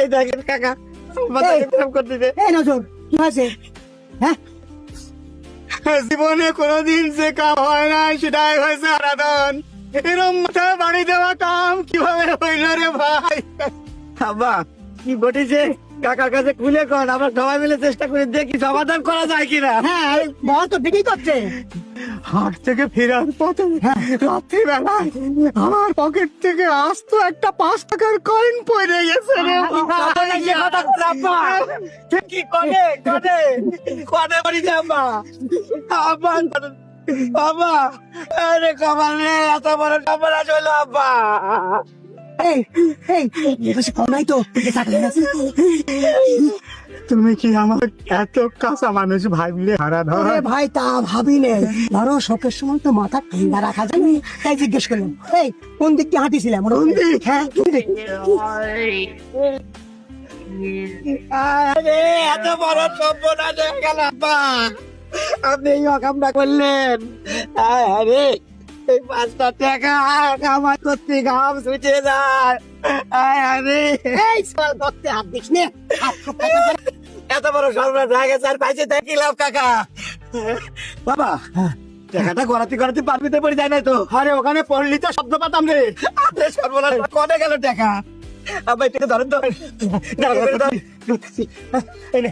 এই দেখেন কাকা, মাথা খারাপ করতেছে। এই নজর, কি হয়েছে? হ্যাঁ, জীবনে কোনোদিন যে কাম হয় না সেটাই হয়েছে আরাধন। এরম মাথা বাড়ি দেওয়া কাম কিভাবে হইল রে ভাই? আব্বা কি ঘটেছে কাকার কাছে খুলে কর, আমরা সবাই মিলে চেষ্টা করে দেখি সমাধান করা যায় কিনা। হ্যাঁ, বল তো ঠিকই করছে। হাট থেকে ফেরার পথে রাত্রিবেলায় আমার পকেট থেকে আস্ত একটা 5 টাকার কয়েন পড়ে গেছে রে কি করে করে করে বাড়ি যা আব্বা। আব্বা বাবা, আরে কমাল রে, এত বড় কমাল হলো আব্বা। এই এই বেশি কম নাই তো, টাকা আছে। তুমি কি আমার এত কাঁচা মানুষ ভাবলে হারাধন? আরে ভাই তা ভাবি নে, ধরো শোকের সময় তো মাথা ঠান্ডা রাখা যায় না, তাই জিজ্ঞেস করলাম। এই কোন দিক দিয়ে হাঁটিছিলাম? কোন দিক? হ্যাঁ, কোন দিক? আরে এত বড় সর্বনাশ হয়ে গেল আব্বা, আপনি এই অকামটা করলেন। আরে এই 5টা টাকা কামাই করতে ঘাম ছুটে যায়। আরে এই সাল করতে হাত দিস নে, হাত খোপা করে। এত বড় সর্বনাশ হয়ে গেছে, আর পাইছে দেখিলাম কাকা। বাবা টাকাটা গড়াতে গড়াতে পারবিতে পড়ে যায় না তো? আরে ওখানে পড়লি তো শব্দ পাতাম রে। আরে সর্বনাশ, কনে গেল টাকা? আব্বা একটু ধরেন তো। এই নে